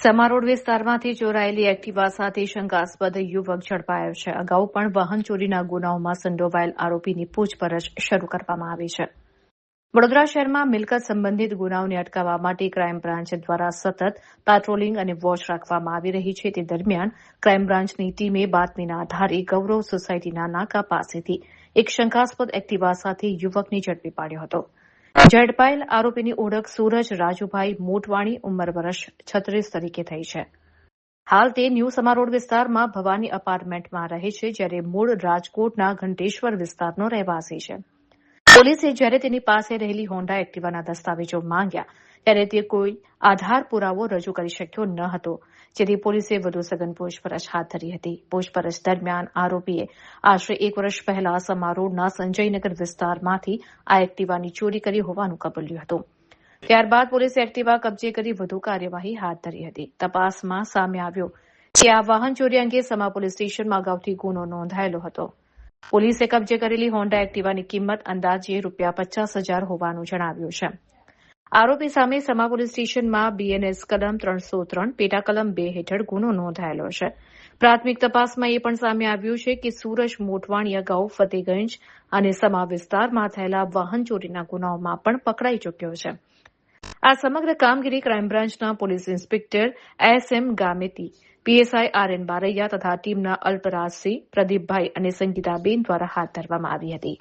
સમા road વિસ્તારમાંથી ચોરાયેલી Activa સાથે શંકાસ્પદ યુવક ઝડપાયો છે. અગાઉ પણ વાહન ચોરીના ગુનાઓમાં સંડોવાયેલ આરોપીની પૂછપરછ શરૂ કરવામાં આવી છે. વડોદરા શહેરમાં મિલકત સંબંધિત ગુનાઓને અટકાવવા માટે ક્રાઇમ બ્રાન્ચ દ્વારા સતત પેટ્રોલિંગ અને વોચ રાખવામાં આવી રહી છે. તે દરમિયાન ક્રાઇમ બ્રાન્ચની ટીમે બાતમીના આધારે ગૌરવ સોસાયટીના નાકા પાસેથી એક શંકાસ્પદ એક્ટિવા સાથે યુવકને ઝડપી પાડ્યો હતો. ઝડપાયેલ આરોપીની ઓળખ સૂરજ રાજુભાઈ મોટવાણી ઉંમર વર્ષ 36 તરીકે થઈ છે. હાલ તે ન્યૂ સમા રોડ વિસ્તારમાં ભવાની અપાર્ટમેન્ટમાં રહે છે, જ્યારે મૂળ રાજકોટના ઘંટેશ્વર વિસ્તારનો રહેવાસી છે. પોલીસે જ્યારે તેની પાસે રહેલી હોન્ડા એક્ટિવાના દસ્તાવેજો માંગ્યા ત્યારે તે કોઈ આધાર પુરાવો રજૂ કરી શક્યો ન હતો, જેથી પોલીસે વધુ સઘન પૂછપરછ હાથ ધરી હતી. પૂછપરછ દરમિયાન આરોપીએ આશરે 1 વર્ષ પહેલા સમા રોડના સંજયનગર વિસ્તારમાંથી આ એક્ટિવાની ચોરી કરી હોવાનું કબૂલ્યું હતું. ત્યારબાદ પોલીસે એક્ટિવા કબજે કરી વધુ કાર્યવાહી હાથ ધરી હતી. તપાસમાં સામે આવ્યું કે આ વાહન ચોરી અંગે સમા પોલીસ સ્ટેશનમાં અગાઉથી ગુનો નોંધાયેલો હતો. પોલીસે કબજે કરેલી હોન્ડા એક્ટિવાની કિંમત અંદાજે ₹50,000 હોવાનું જણાવ્યું છે. આરોપી સામે સમા પોલીસ સ્ટેશનમાં BNS કલમ 303 પેટા કલમ 2 હેઠળ ગુનો નોંધાયેલો છે. પ્રાથમિક તપાસમાં એ પણ સામે આવ્યું છે કે સૂરજ મોટવાણી અગાઉ ફતેગંજ અને સમા વિસ્તારમાં થયેલા વાહન ચોરીના ગુનાઓમાં પણ પકડાઈ ચૂક્યો છે. આ સમગ્ર કામગીરી ક્રાઇમ બ્રાન્ચના police inspector SM Gameti, PSI RN Baraiya તથા ટીમના અલ્પરાજસિંહ, પ્રદીપભાઈ અને સંગીતાબેન દ્વારા હાથ ધરવામાં આવી હતી.